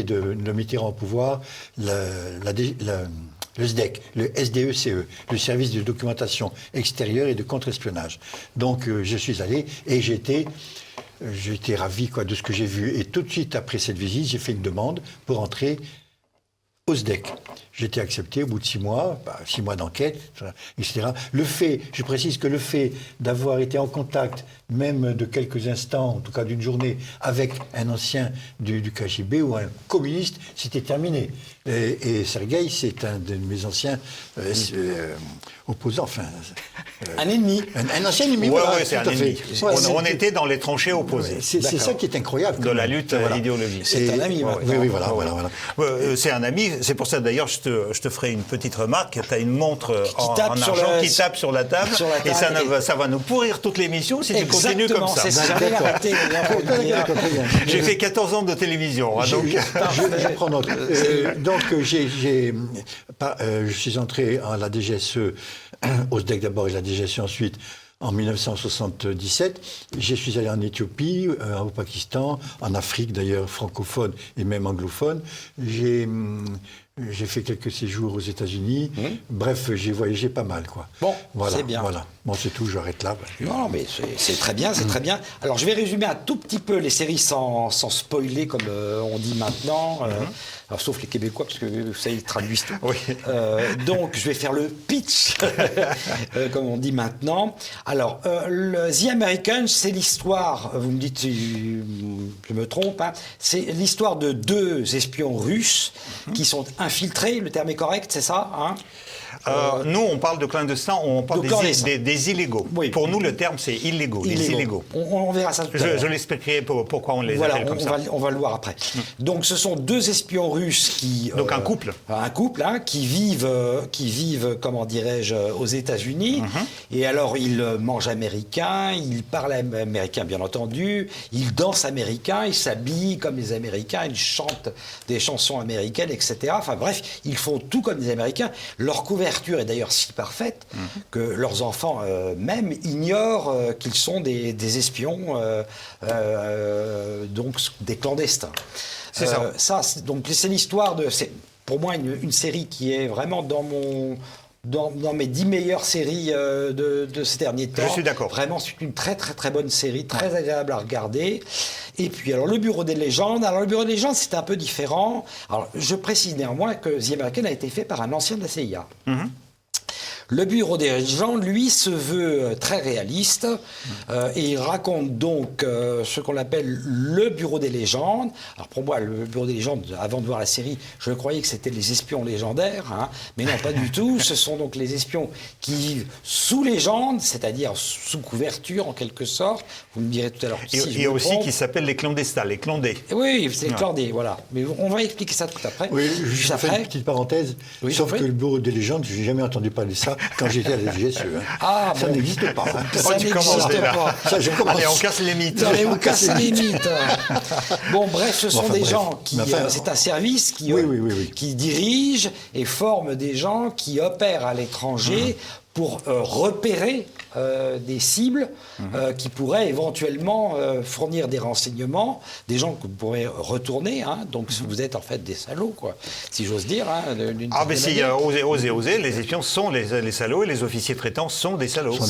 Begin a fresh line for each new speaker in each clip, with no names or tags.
de Mitterrand au pouvoir, le SDEC, le SDECE, le service de documentation extérieure et de contre-espionnage. Donc je suis allé et j'étais ravi de ce que j'ai vu. Et tout de suite après cette visite, j'ai fait une demande pour entrer au SDEC. J'ai été accepté au bout de 6 mois, 6 mois d'enquête, etc. Je précise que le fait d'avoir été en contact, même de quelques instants, en tout cas d'une journée, avec un ancien du KGB ou un communiste, c'était terminé. Et Sergueï, c'est un de mes anciens opposants, enfin...
un ennemi.
Un ancien ennemi,
oui,
voilà,
c'est un
tout à
ennemi.
fait.
On était dans les tranchées opposées.
C'est ça qui est incroyable.
De la lutte idéologique.
C'est un ami.
Oui, voilà.
C'est un ami. C'est pour ça, d'ailleurs, je te ferai une petite remarque. Tu as une montre en argent qui tape sur la table. Et ça va nous pourrir toute l'émission si tu continues comme ça.
C'est ça.
J'ai fait 14 ans de télévision.
Donc, je vais prendre autre. Donc, je suis entré à la DGSE, au SDEC d'abord et la DGSE ensuite, en 1977. Je suis allé en Éthiopie, au Pakistan, en Afrique d'ailleurs, francophone et même anglophone. J'ai fait quelques séjours aux États-Unis. Bref, j'ai voyagé pas mal, quoi.
Bon,
voilà,
c'est bien.
Voilà. Bon, c'est tout, j'arrête là.
Non, mais c'est très bien, c'est très bien. Alors, je vais résumer un tout petit peu les séries sans spoiler, comme on dit maintenant. Alors, sauf les Québécois, parce que vous savez, ils traduisent tout.
Oui.
Donc, je vais faire le pitch, comme on dit maintenant. Alors, The Americans, c'est l'histoire, vous me dites si je me trompe, hein, c'est l'histoire de 2 espions russes qui sont infiltrés, le terme est correct, c'est ça, hein?
Nous, on parle de clandestins, on parle des illégaux. Oui. Pour nous, le terme, c'est illégaux. Les illégaux.
On verra ça tout à l'heure.
Je l'expliquerai pourquoi on les appelle comme ça.
On va le voir après. Donc, ce sont 2 espions russes qui...
Donc, un couple.
Un couple, hein, qui vivent, comment dirais-je, aux États-Unis. Et alors, ils mangent américain, ils parlent américain, bien entendu, ils dansent américain, ils s'habillent comme les Américains, ils chantent des chansons américaines, etc. Enfin, bref, ils font tout comme les Américains. Leur couverture est d'ailleurs si parfaite que leurs enfants même ignorent qu'ils sont des espions, donc des clandestins.
C'est ça.
Donc c'est l'histoire de... C'est pour moi une série qui est vraiment dans mes 10 meilleures séries de ces derniers temps.
Je suis d'accord.
Vraiment, c'est une très très très bonne série, très agréable à regarder. Et puis, alors, le Bureau des légendes. Alors, le Bureau des légendes, c'est un peu différent. Alors, je précise néanmoins que The American a été fait par un ancien de la CIA. Le Bureau des légendes, lui, se veut très réaliste et il raconte donc ce qu'on appelle le Bureau des légendes. Alors pour moi, le Bureau des légendes, avant de voir la série, je croyais que c'était les espions légendaires, hein, mais non, pas du tout. Ce sont donc les espions qui vivent sous légende, c'est-à-dire sous couverture en quelque sorte. Vous me direz tout à l'heure si je me trompe.
Il y a aussi qui s'appelle les clandestins, les clandés.
Oui, c'est les clandés, voilà. Mais on va expliquer ça tout après.
Oui, juste après. Une petite parenthèse.
Oui,
sauf que le Bureau des légendes, je n'ai jamais entendu parler de ça quand j'étais à la DGSE. Ça n'existe pas.
Ça n'existe pas.
Ça, je commence.
Allez, on casse les mythes.
Allez, on casse les mythes. Bon, bref, ce sont des gens qui... c'est un service qui dirige et forme des gens qui opèrent à l'étranger pour repérer des cibles qui pourraient éventuellement fournir des renseignements, des gens que vous pourrez retourner. Hein, donc vous êtes en fait des salauds, quoi, si j'ose dire. Hein,
mais si, osez, les espions sont les salauds et les officiers traitants sont des salauds.
Vous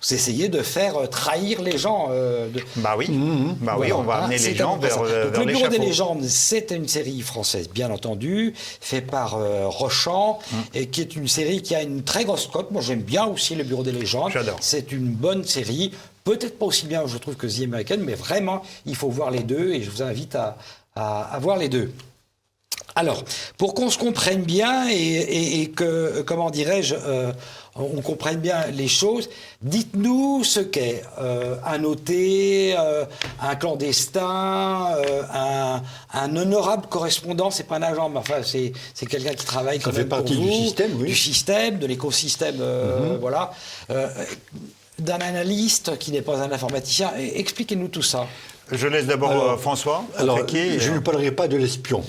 essayez de faire trahir les gens.
Bah oui, on va amener les gens vers l'échafaud.
Le Bureau des légendes, c'est une série française, bien entendu, faite par Rochant, et qui est une série qui a une très grosse cote. Moi, j'aime bien aussi le Bureau des légendes.
J'adore.
C'est une bonne série. Peut-être pas aussi bien, je trouve, que The American, mais vraiment, il faut voir les deux, et je vous invite à voir les deux. Alors, pour qu'on se comprenne bien et que, comment dirais-je, on comprenne bien les choses, dites-nous ce qu'est un noté, un clandestin, un honorable correspondant. C'est pas un agent, mais enfin c'est quelqu'un qui travaille quand même pour vous. Ça fait partie du système, de l'écosystème, voilà. D'un analyste qui n'est pas un informaticien. Expliquez-nous tout ça.
Je laisse d'abord François.
Alors, je ne parlerai pas de l'espion,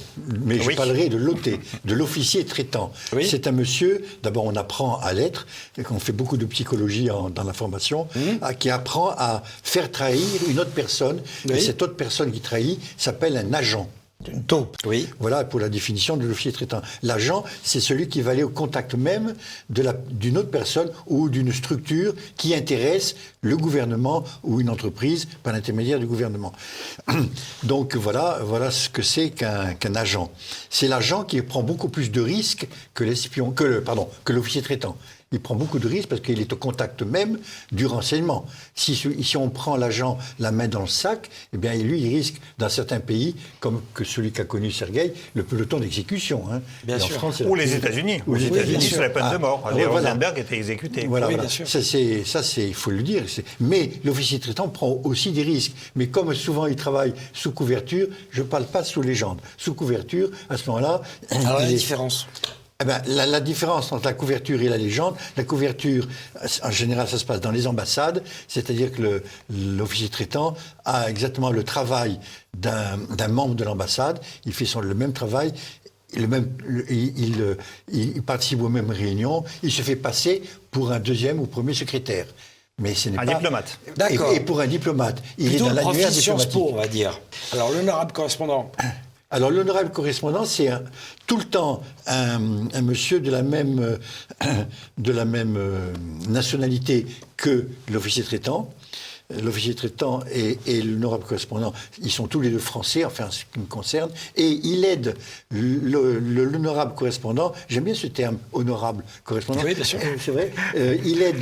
mais je parlerai de l'OT, de l'officier traitant. Oui. C'est un monsieur, d'abord on apprend à l'être, et qu'on fait beaucoup de psychologie dans la formation, qui apprend à faire trahir une autre personne, et cette autre personne qui trahit s'appelle un agent. Une taupe. Oui. Voilà pour la définition de l'officier traitant. L'agent, c'est celui qui va aller au contact même d'une autre personne ou d'une structure qui intéresse le gouvernement ou une entreprise par l'intermédiaire du gouvernement. Donc voilà ce que c'est qu'un agent. C'est l'agent qui prend beaucoup plus de risques que l'espion, que l'officier traitant. Il prend beaucoup de risques parce qu'il est au contact même du renseignement. Si on prend l'agent la main dans le sac, eh bien lui, il risque, dans certains pays, comme que celui qu'a connu Sergueil, le peloton d'exécution. Hein.
Bien sûr. France, ou les États-Unis. Ou les États-Unis, c'est la peine de mort. Rosenberg était exécuté.
Voilà. Bien sûr. Ça, il faut le dire. Mais l'officier traitant prend aussi des risques. Mais comme souvent il travaille sous couverture, je ne parle pas sous légende. Sous couverture, à ce moment-là...
Alors la différence
Eh ben, la différence entre la couverture et la légende, la couverture, en général, ça se passe dans les ambassades, c'est-à-dire que l'officier traitant a exactement le travail d'un membre de l'ambassade, il fait le même travail, il participe aux mêmes réunions, il se fait passer pour un deuxième ou premier secrétaire. Mais ce n'est pas...
diplomate.
D'accord. Et pour un diplomate, il est dans l'annuaire diplomatique.
Sciences Po, on va dire. Alors, l'honorable correspondant.
Alors, l'honorable correspondant, c'est tout le temps un monsieur de la même nationalité que l'officier traitant. L'officier traitant et l'honorable correspondant, ils sont tous les deux français, enfin, ce qui me concerne, et il aide l'honorable correspondant, j'aime bien ce terme, honorable correspondant,
oui, bien sûr.
C'est vrai, il aide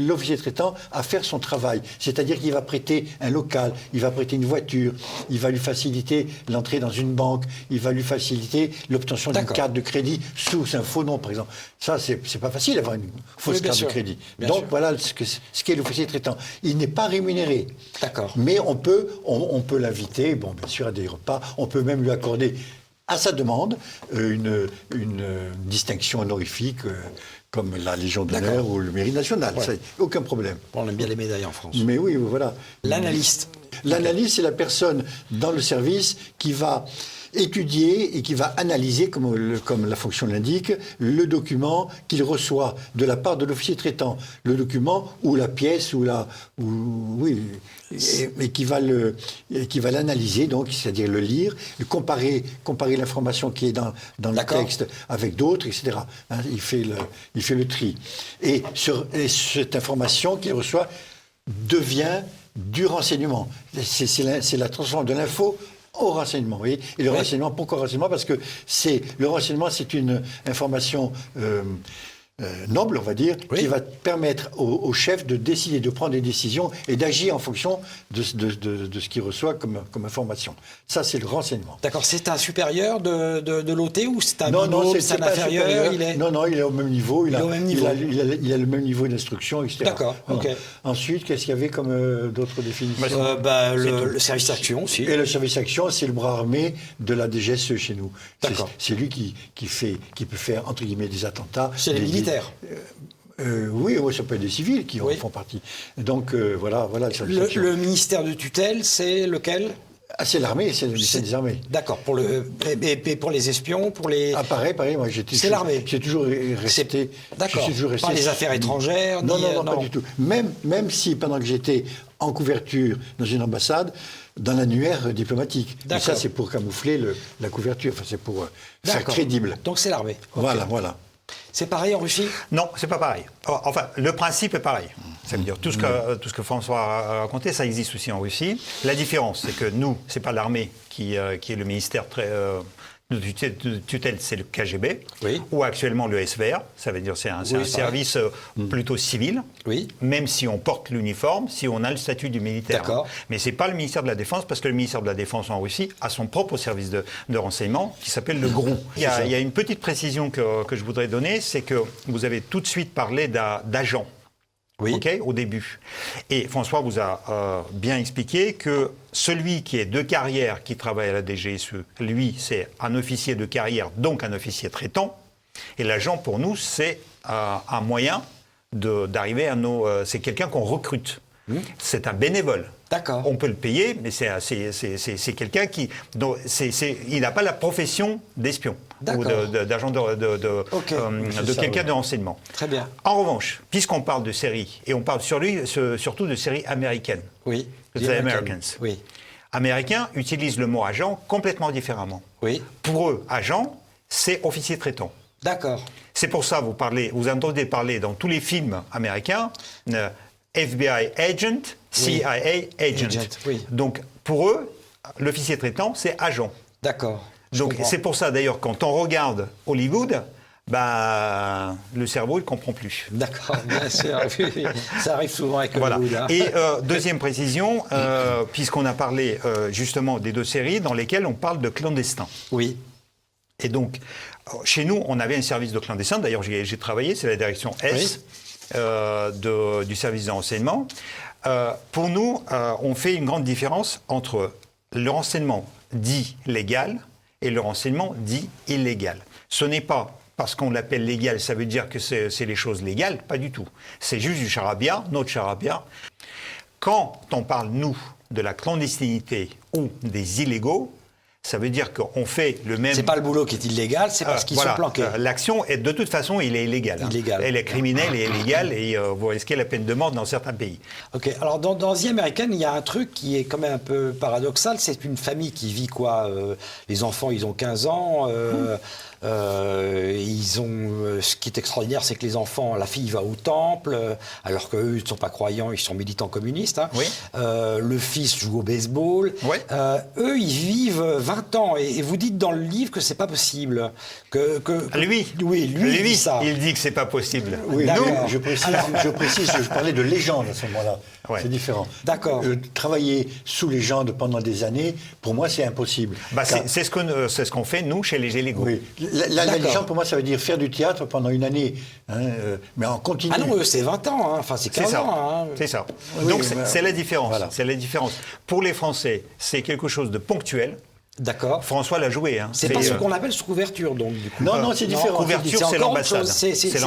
l'officier traitant à faire son travail, c'est-à-dire qu'il va prêter un local, il va prêter une voiture, il va lui faciliter l'entrée dans une banque, il va lui faciliter l'obtention d'une carte de crédit sous un faux nom, par exemple. Ça, c'est pas facile d'avoir une fausse carte de crédit. Donc, voilà ce qu'est l'officier traitant. Il n'est pas rémunéré.
D'accord.
Mais on peut l'inviter, bon, bien sûr, à des repas. On peut même lui accorder, à sa demande, une distinction honorifique, comme la Légion d'honneur ou le Mérite national. Ouais. Ça, aucun problème.
On aime bien les médailles en France.
Mais oui, voilà.
L'analyste.
L'analyste, c'est la personne dans le service qui va étudier et qui va analyser, comme la fonction l'indique, le document qu'il reçoit de la part de l'officier traitant. Le document ou la pièce et qui va l'analyser, donc, c'est-à-dire le lire, comparer l'information qui est dans le texte avec d'autres, etc. Hein, il fait le tri. Et cette information qu'il reçoit devient du renseignement. C'est la transformation de l'info au renseignement, vous voyez. Et le renseignement, pourquoi renseignement ? Parce que le renseignement, c'est une information noble, on va dire, qui va permettre au chef de décider, de prendre des décisions et d'agir en fonction de ce qu'il reçoit comme information. Ça, c'est le renseignement.
D'accord. C'est un supérieur de l'OT ou c'est un binôme, c'est un inférieur?
Non, il est au même niveau. Il a le même niveau d'instruction, etc.
D'accord. Okay.
Ensuite, qu'est-ce qu'il y avait comme d'autres définitions?
Le service action aussi.
Et le service action, c'est le bras armé de la DGSE chez nous. C'est lui qui peut faire, entre guillemets, des attentats.
C'est les militaires.
Oui, ça peut être des civils qui en font partie. Donc voilà.
Le ministère de tutelle, c'est lequel ?
C'est l'armée, c'est des armées.
D'accord. Pour les espions, pour les...
Ah, pareil, moi
c'est l'armée.
J'ai toujours resté...
D'accord. Pas les affaires étrangères,
non, pas du tout. Même si, pendant que j'étais en couverture dans une ambassade, dans l'annuaire diplomatique. Et ça, c'est pour camoufler la couverture, enfin, c'est pour faire crédible.
Donc c'est l'armée.
Voilà.
C'est pareil en Russie ?
Non, c'est pas pareil. Enfin, le principe est pareil. Ça veut dire tout ce que François a raconté, ça existe aussi en Russie. La différence, c'est que nous, c'est pas l'armée qui est le ministère de tutelle, c'est le KGB, ou actuellement le SVR, ça veut dire c'est un service plutôt civil, même si on porte l'uniforme, si on a le statut du militaire.
D'accord.
Mais c'est pas le ministère de la Défense, parce que le ministère de la Défense en Russie a son propre service de renseignement qui s'appelle le GROU. Il y a une petite précision que je voudrais donner, c'est que vous avez tout de suite parlé d'agents. Au début. Et François vous a bien expliqué que celui qui est de carrière, qui travaille à la DGSE, lui, c'est un officier de carrière, donc un officier traitant. Et l'agent, pour nous, c'est un moyen d'arriver à c'est quelqu'un qu'on recrute. C'est un bénévole.
D'accord.
On peut le payer, mais c'est quelqu'un qui... il n'a pas la profession d'espion ou d'agent de quelqu'un de renseignement.
Très bien.
En revanche, puisqu'on parle de séries, et on parle surtout de séries américaines,
oui.
The Americans,
oui.
Américains utilisent le mot agent complètement différemment.
Oui.
Pour eux, agent, c'est officier traitant.
D'accord.
C'est pour ça vous entendez parler dans tous les films américains FBI agent, CIA agent.
Oui.
Donc pour eux, l'officier traitant, c'est agent.
D'accord.
Donc c'est pour ça d'ailleurs quand on regarde Hollywood, le cerveau il comprend plus.
D'accord, bien sûr. Ça arrive souvent avec
voilà.
Hollywood. Hein.
Et deuxième précision, puisqu'on a parlé justement des deux séries dans lesquelles on parle de clandestins.
Oui.
Et donc chez nous, on avait un service de clandestins. D'ailleurs, j'ai travaillé, c'est la direction S. Oui. Du service de renseignement. Pour nous, on fait une grande différence entre le renseignement dit légal et le renseignement dit illégal. Ce n'est pas parce qu'on l'appelle légal, ça veut dire que c'est les choses légales, pas du tout. C'est juste du charabia, notre charabia. Quand on parle, nous, de la clandestinité ou des illégaux, ça veut dire qu'on fait le même...
C'est pas le boulot qui est illégal, c'est parce qu'ils sont planqués.
L'action, de toute façon, il est illégal. Elle est criminelle et illégale et vous risquez la peine de mort dans certains pays.
Ok, alors dans The American, il y a un truc qui est quand même un peu paradoxal. C'est une famille qui vit quoi les enfants, ils ont 15 ans. Ce qui est extraordinaire, c'est que les enfants, la fille va au temple, alors qu'eux, ils ne sont pas croyants, ils sont militants communistes. Hein.
Oui.
Le fils joue au baseball.
Oui.
Eux, ils vivent 20 ans. Et vous dites dans le livre que c'est pas possible.
Lui,
il dit ça.
Il dit que c'est pas possible.
Oui, je précise, je parlais de légende à ce moment-là. Ouais. C'est différent.
D'accord.
Travailler sous légende pendant des années, pour moi, c'est impossible.
C'est ce qu'on fait, nous, chez les illégaux.
Oui. La légende, pour moi, ça veut dire faire du théâtre pendant une année, mais en continu.
Ah non, eux, c'est 20 ans, hein. Enfin, c'est 15 ans. Hein.
C'est ça.
Oui,
donc, c'est la différence.
Voilà.
C'est la différence. Pour les Français, c'est quelque chose de ponctuel.
D'accord.
François l'a joué. Hein.
C'est pas ce qu'on appelle sous couverture, donc, du coup.
Non, c'est différent.
Couverture, c'est l'ambassade. C'est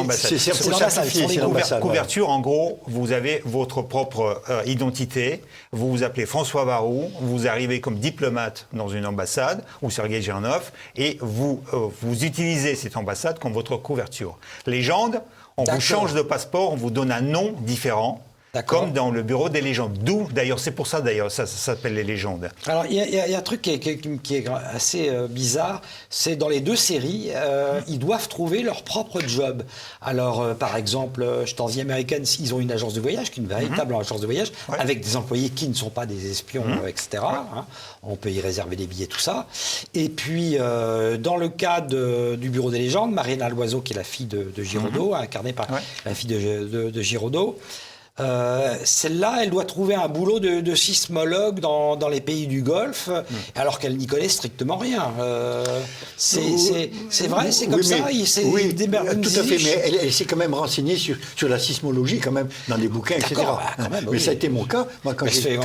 l'ambassade. Couverture, en gros, vous avez votre propre identité. Vous vous appelez François Baroux. Vous arrivez comme diplomate dans une ambassade, ou Sergueï Girnov, et vous utilisez cette ambassade comme votre couverture. Légende, on vous change de passeport, on vous donne un nom différent. Comme dans le bureau des légendes. D'où, d'ailleurs, c'est pour ça, ça s'appelle les légendes.
Alors, il y a un truc qui est assez bizarre, c'est dans les deux séries, ils doivent trouver leur propre job. Alors, par exemple, dans The Americans, ils ont une agence de voyage, qui est une véritable agence de voyage, avec des employés qui ne sont pas des espions, etc. Hein. On peut y réserver des billets, tout ça. Et puis, dans le cas du bureau des légendes, Marina Loiseau, qui est la fille de Giraudot, incarnée par la fille de Giraudot, celle-là, elle doit trouver un boulot de sismologue dans les pays du Golfe, alors qu'elle n'y connaît strictement rien. C'est vrai, c'est comme ça.
Oui, tout à fait, mais elle s'est quand même renseignée sur la sismologie, quand même, dans des bouquins, etc. Mais ça a été mon cas. Moi, quand j'ai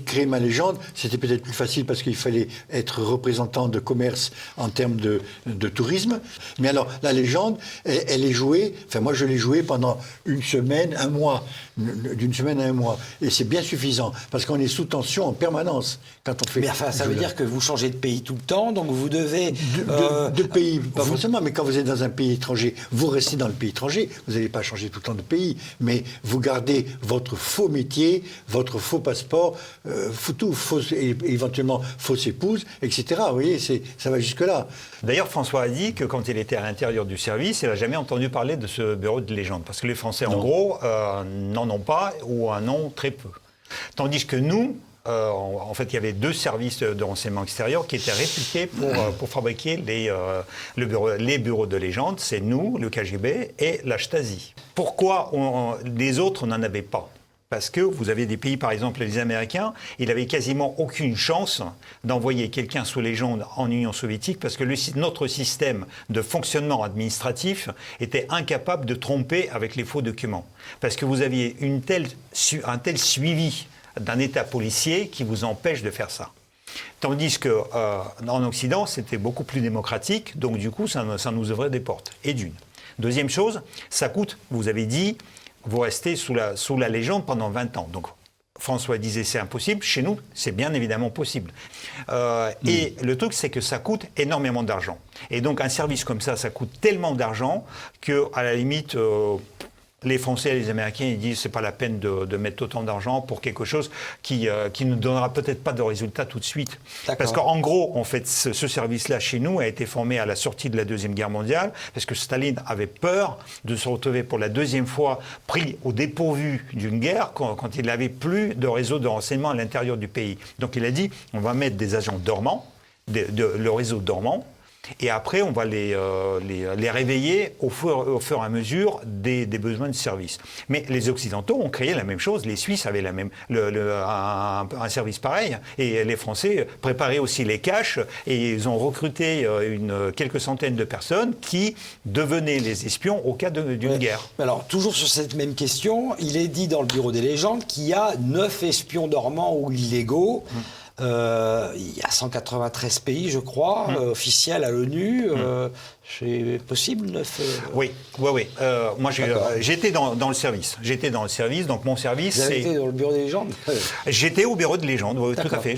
créé ma légende, c'était peut-être plus facile parce qu'il fallait être représentant de commerce en termes de tourisme. Mais alors, la légende, elle est jouée, enfin moi je l'ai jouée pendant une semaine, un mois, d'une semaine à un mois. Et c'est bien suffisant, parce qu'on est sous tension en permanence quand on fait...
Mais enfin, ça veut dire que vous changez de pays tout le temps, donc vous devez...
De pays, pas forcément, mais quand vous êtes dans un pays étranger, vous restez dans le pays étranger, vous n'allez pas changer tout le temps de pays, mais vous gardez votre faux métier, votre faux passeport, éventuellement fausse épouse, etc. Vous voyez, ça va jusque-là.
D'ailleurs, François a dit que quand il était à l'intérieur du service, il n'a jamais entendu parler de ce bureau de légende, parce que les Français, en gros, n'en ont pas ou en ont très peu. Tandis que nous, en fait, il y avait deux services de renseignement extérieur qui étaient réputés pour fabriquer les bureaux de légende. C'est nous, le KGB, et la Stasi. Pourquoi les autres n'en avaient pas ? Parce que vous avez des pays, par exemple les Américains, il n'avait quasiment aucune chance d'envoyer quelqu'un sous légende en Union soviétique parce que notre système de fonctionnement administratif était incapable de tromper avec les faux documents. Parce que vous aviez un tel suivi d'un État policier qui vous empêche de faire ça. Tandis qu'en Occident, c'était beaucoup plus démocratique, donc du coup, ça nous ouvrait des portes. Et d'une. Deuxième chose, ça coûte, vous avez dit... Vous restez sous la légende pendant 20 ans. Donc, François disait c'est impossible, chez nous, c'est bien évidemment possible. Et le truc, c'est que ça coûte énormément d'argent. Et donc, un service comme ça coûte tellement d'argent qu'à la limite, les Français et les Américains, ils disent c'est pas la peine de mettre autant d'argent pour quelque chose qui ne donnera peut-être pas de résultat tout de suite. Parce qu'en gros, en fait, ce service-là, chez nous, a été formé à la sortie de la Deuxième Guerre mondiale, parce que Staline avait peur de se retrouver pour la deuxième fois pris au dépourvu d'une guerre quand il n'avait plus de réseau de renseignement à l'intérieur du pays. Donc il a dit, on va mettre des agents dormants, le réseau dormant, et après, on va les réveiller au fur et à mesure des besoins de service. Mais les Occidentaux ont créé la même chose. Les Suisses avaient un service pareil. Et les Français préparaient aussi les caches. Et ils ont recruté quelques centaines de personnes qui devenaient les espions au cas d'une guerre.
Alors, toujours sur cette même question, il est dit dans le Bureau des légendes qu'il y a 9 espions dormants ou illégaux. Il y a 193 pays, je crois, officiels à l'ONU. C'est possible, 9
Oui. Moi, j'étais dans le service. Donc, mon service,
Vous avez été dans le Bureau des légendes?
J'étais au Bureau de légende, oui, tout à fait.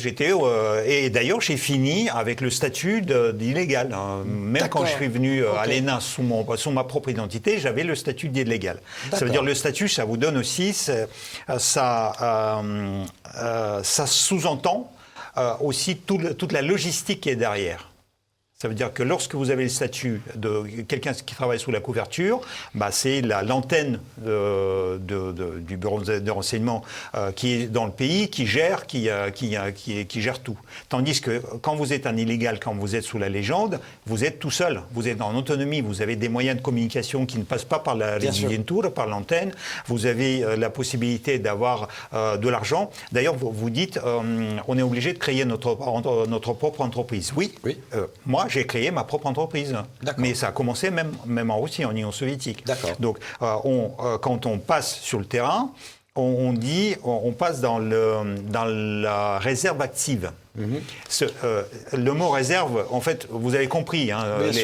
Et d'ailleurs, j'ai fini avec le statut d'illégal. Même quand je suis venu à l'ENA sous ma propre identité, j'avais le statut d'illégal. Ça veut dire le statut, ça vous donne aussi, ça sous-entend aussi toute la logistique qui est derrière. Ça veut dire que lorsque vous avez le statut de quelqu'un qui travaille sous la couverture, c'est l'antenne du bureau de renseignement qui est dans le pays, qui gère tout. Tandis que quand vous êtes un illégal, quand vous êtes sous la légende, vous êtes tout seul. Vous êtes en autonomie. Vous avez des moyens de communication qui ne passent pas par la tour, par l'antenne. Vous avez la possibilité d'avoir de l'argent. D'ailleurs, vous dites, on est obligé de créer notre propre entreprise. Oui. Moi, j'ai créé ma propre entreprise. Mais ça a commencé même en Russie, en Union soviétique. Donc, quand on passe sur le terrain, on passe dans la réserve active. Le mot réserve, en fait, vous avez compris,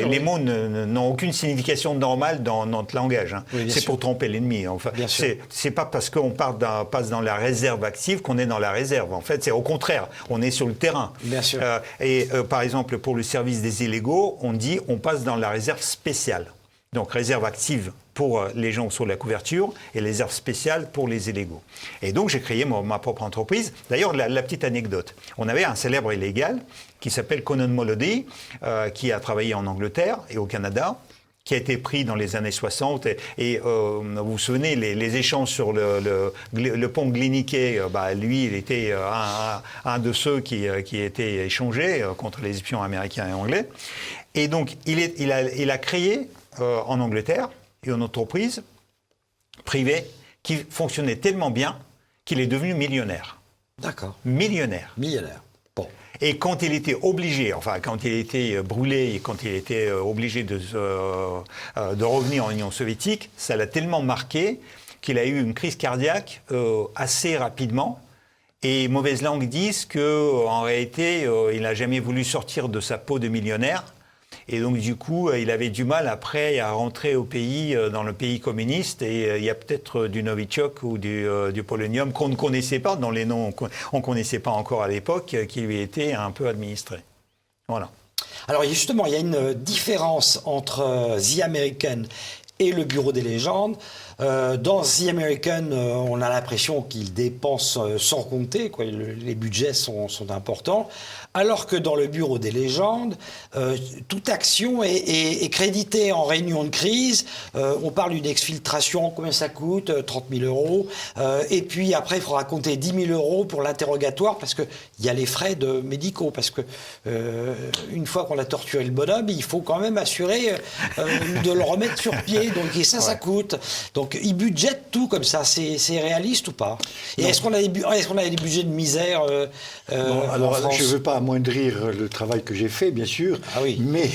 les mots n'ont aucune signification normale dans notre langage. C'est pour tromper l'ennemi. Enfin, c'est pas parce qu'on passe dans la réserve active qu'on est dans la réserve. En fait, c'est au contraire, on est sur le terrain. Par exemple, pour le service des illégaux, on passe dans la réserve spéciale. Donc, réserve active pour les gens sous la couverture et réserve spéciale pour les illégaux. Et donc, j'ai créé ma propre entreprise. D'ailleurs, la petite anecdote. On avait un célèbre illégal qui s'appelle Conan Molody, qui a travaillé en Angleterre et au Canada, qui a été pris dans les années 60. Et vous vous souvenez, les échanges sur le pont Gliniquet, lui, il était un de ceux qui étaient échangés contre les espions américains et anglais. Et donc, il a créé en Angleterre une entreprise privée qui fonctionnait tellement bien qu'il est devenu millionnaire. Millionnaire.
Bon.
Et quand il était obligé, quand il était brûlé et quand il était obligé de revenir en Union soviétique, ça l'a tellement marqué qu'il a eu une crise cardiaque assez rapidement. Et mauvaises langues disent qu'en réalité, il n'a jamais voulu sortir de sa peau de millionnaire. Et donc, du coup, il avait du mal après à rentrer au pays, dans le pays communiste. Et il y a peut-être du Novichok ou du polonium qu'on ne connaissait pas, dont les noms on ne connaissait pas encore à l'époque, qui lui étaient un peu administrés. Voilà.
Alors, justement, il y a une différence entre The American et le Bureau des légendes. Dans The American, on a l'impression qu'ils dépensent sans compter, quoi. Les budgets sont importants. Alors que dans le Bureau des légendes, toute action est créditée en réunion de crise. On parle d'une exfiltration, combien ça coûte? 30 000 €. Et puis après, il faudra compter 10 000 € pour l'interrogatoire parce qu'il y a les frais médicaux. Parce que une fois qu'on a torturé le bonhomme, il faut quand même assurer de le remettre sur pied. Donc, et ça coûte. Donc, ils budgètent tout comme ça. C'est réaliste ou pas? Et est-ce qu'on a des budgets de misère
alors,
en France?
je ne veux pas amoindrir le travail que j'ai fait, bien sûr, mais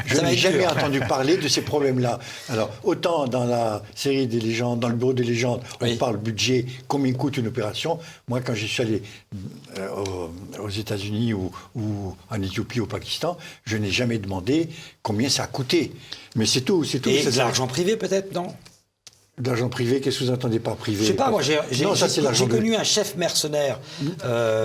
je n'ai jamais entendu parler de ces problèmes-là. Alors, autant dans la série des légendes, dans le Bureau des légendes, on parle budget, combien coûte une opération. Moi, quand je suis allé aux États-Unis ou en Éthiopie, au Pakistan, je n'ai jamais demandé combien ça a coûté. Mais c'est tout.
Et de l'argent privé, peut-être, non?
D'argent privé, qu'est-ce que vous entendez par privé?
Je sais pas, moi
Non, ça, c'est l'argent
j'ai connu un chef mercenaire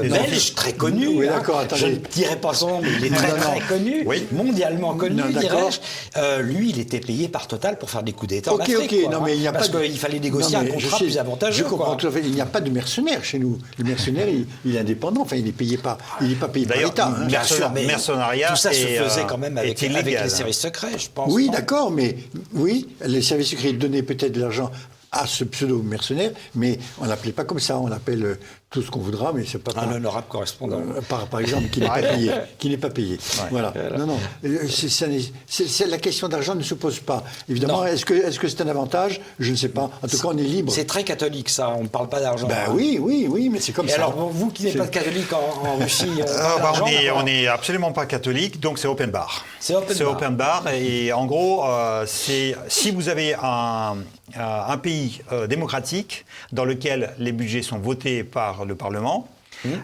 belge très connu.
Oui,
hein.
d'accord, attendez.
Je ne dirai pas son nom, mais il est très très connu,
Oui.
mondialement connu,
Non, d'accord.
dirais-je. Lui, il était payé par Total pour faire des coups d'État en
Ok,
Afrique.
ok,
quoi,
non,
hein.
mais il n'y a
Parce
pas de-
qu'il fallait négocier
Non,
un
mais
contrat
je sais,
plus avantageux.
Je comprends
quoi.
tout à fait. Il n'y a pas de mercenaire chez nous. Le mercenaire, il est indépendant. Enfin, il n'est payé pas. Il n'est pas payé par
D'ailleurs,
l'État. hein.
Bien sûr, mais
mercenariat
tout ça se
est,
faisait quand même avec
est illégal.
les services secrets, je pense.
Oui,
non
d'accord, mais oui, les services secrets donnaient peut-être de l'argent à ce pseudo-mercenaire, mais on l'appelait pas comme ça. On l'appelle tout ce qu'on voudra, mais c'est pas
Un honorable correspondant.
par exemple, qui n'est pas payé. Qui n'est pas payé. Voilà. Non, non. La question d'argent ne se pose pas. Évidemment,
Non.
est-ce que c'est un avantage? Je ne sais pas. En tout cas, on est libre.
C'est très catholique, ça. On ne parle pas d'argent.
Ben
hein.
oui, mais c'est comme
Et
ça.
alors, vous qui n'êtes pas de catholique en Russie, on parle
Ah, bah,
d'argent, d'accord.
on n'est absolument pas catholique, donc c'est open bar.
C'est open bar.
Et en gros, si vous avez un pays démocratique dans lequel les budgets sont votés par le Parlement,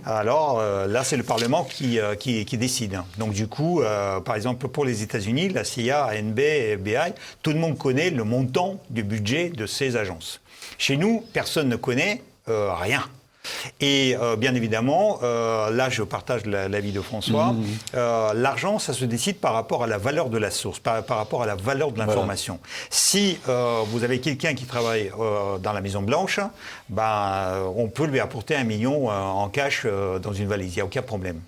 alors là, c'est le Parlement qui décide. Donc du coup, par exemple, pour les États-Unis, la CIA, ANB, FBI, tout le monde connaît le montant du budget de ces agences. Chez nous, personne ne connaît rien. Et bien évidemment, là je partage l'avis de François, l'argent ça se décide par rapport à la valeur de la source, par rapport à la valeur de l'information. Si vous avez quelqu'un qui travaille dans la Maison Blanche, on peut lui apporter 1 million en cash dans une valise, il n'y a aucun problème.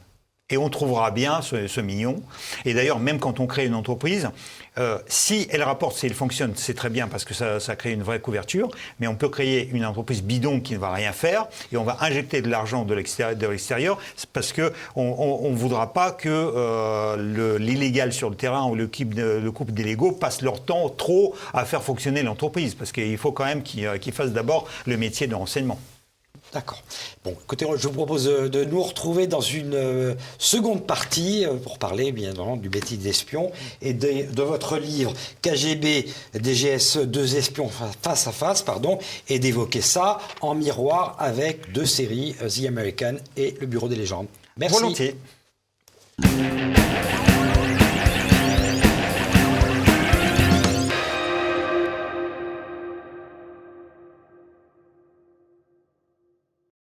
Et on trouvera bien ce million. Et d'ailleurs, même quand on crée une entreprise, si elle rapporte, si elle fonctionne, c'est très bien parce que ça crée une vraie couverture. Mais on peut créer une entreprise bidon qui ne va rien faire et on va injecter de l'argent de l'extérieur parce qu'on ne voudra pas que l'illégal sur le terrain ou le couple d'illégaux passe leur temps trop à faire fonctionner l'entreprise. Parce qu'il faut quand même qu'ils fassent d'abord le métier de renseignement.
D'accord. Bon, écoutez, je vous propose de nous retrouver dans une seconde partie pour parler, bien évidemment, du métier d'espion et de votre livre KGB, DGSE, 2 espions face à face, et d'évoquer ça en miroir avec 2 séries, The American et Le Bureau des légendes. Merci.
Volontiers.